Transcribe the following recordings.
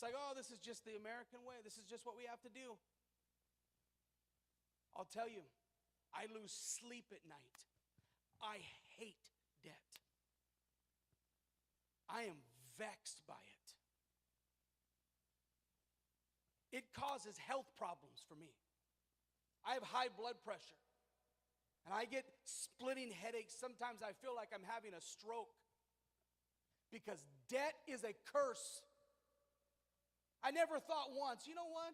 It's like, oh, this is just the American way. This is just what we have to do. I'll tell you, I lose sleep at night. I hate debt. I am vexed by it. It causes health problems for me. I have high blood pressure, and I get splitting headaches. Sometimes I feel like I'm having a stroke because debt is a curse. I never thought once, you know what?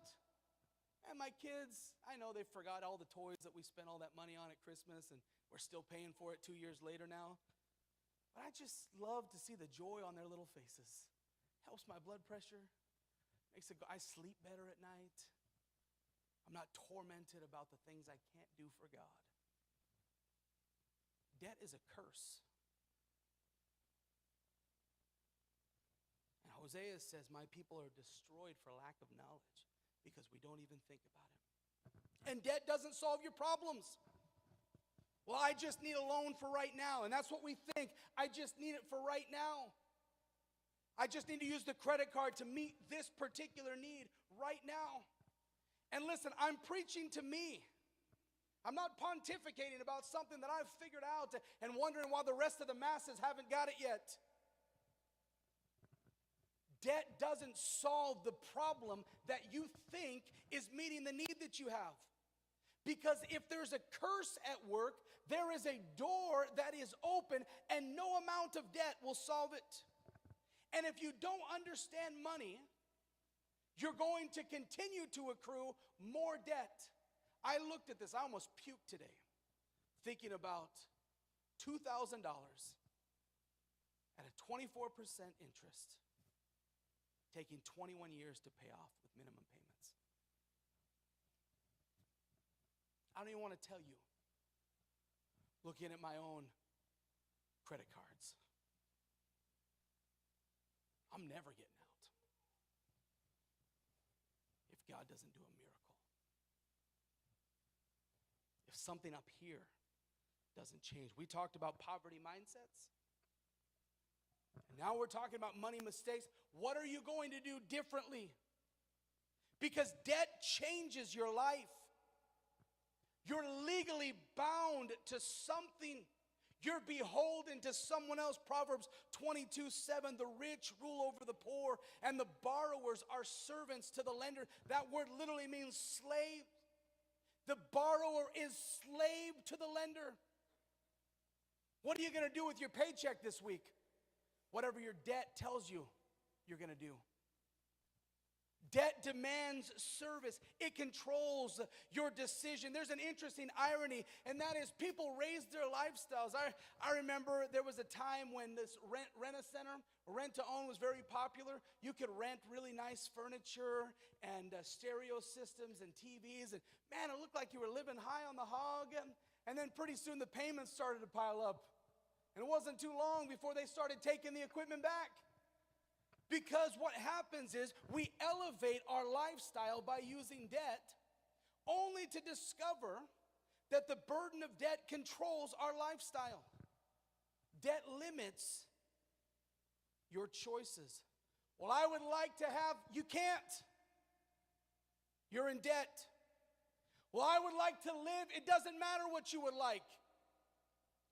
And my kids, I know they forgot all the toys that we spent all that money on at Christmas, and we're still paying for it 2 years later now. But I just love to see the joy on their little faces. Helps my blood pressure. Makes it go, I sleep better at night. I'm not tormented about the things I can't do for God. Debt is a curse. And Hosea says, my people are destroyed for lack of knowledge because we don't even think about it. And debt doesn't solve your problems. Well, I just need a loan for right now. And that's what we think. I just need it for right now. I just need to use the credit card to meet this particular need right now. And listen, I'm preaching to me. I'm not pontificating about something that I've figured out and wondering why the rest of the masses haven't got it yet. Debt doesn't solve the problem that you think is meeting the need that you have. Because if there's a curse at work, there is a door that is open, and no amount of debt will solve it. And if you don't understand money, you're going to continue to accrue more debt. I looked at this, I almost puked today, thinking about $2,000 at a 24% interest, taking 21 years to pay off with minimum payments. I don't even want to tell you, looking at my own credit cards, I'm never getting out if God doesn't do a miracle. If something up here doesn't change. We talked about poverty mindsets. And now we're talking about money mistakes. What are you going to do differently? Because debt changes your life. You're legally bound to something. You're beholden to someone else. Proverbs 22:7, the rich rule over the poor, and the borrowers are servants to the lender. That word literally means slave. The borrower is slave to the lender. What are you going to do with your paycheck this week? Whatever your debt tells you you're going to do. Debt demands service. It controls your decision. There's an interesting irony, and that is people raise their lifestyles. I remember there was a time when this rent-a-center, rent-to-own was very popular. You could rent really nice furniture and stereo systems and TVs. And man, it looked like you were living high on the hog. And then pretty soon the payments started to pile up. And it wasn't too long before they started taking the equipment back. Because what happens is we elevate our lifestyle by using debt, only to discover that the burden of debt controls our lifestyle. Debt limits your choices. Well, I would like to have, you can't. You're in debt. Well, I would like to live, it doesn't matter what you would like.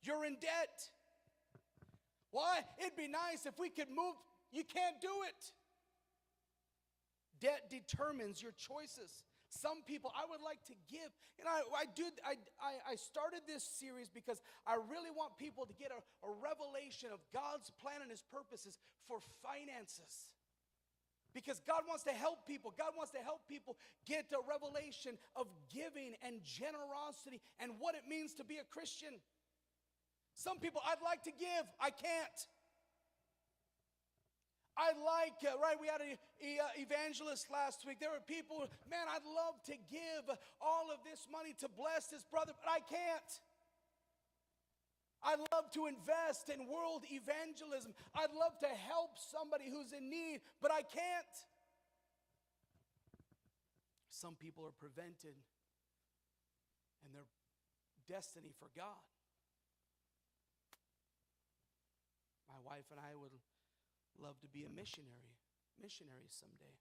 You're in debt. Why? It'd be nice if we could move. You can't do it. Debt determines your choices. Some people, I would like to give. And I started this series because I really want people to get a revelation of God's plan and His purposes for finances. Because God wants to help people. God wants to help people get a revelation of giving and generosity and what it means to be a Christian. Some people, I'd like to give. I can't. We had an evangelist last week. There were people, man, I'd love to give all of this money to bless this brother, but I can't. I'd love to invest in world evangelism. I'd love to help somebody who's in need, but I can't. Some people are prevented in their destiny for God. My wife and I would love to be a missionary missionaries someday.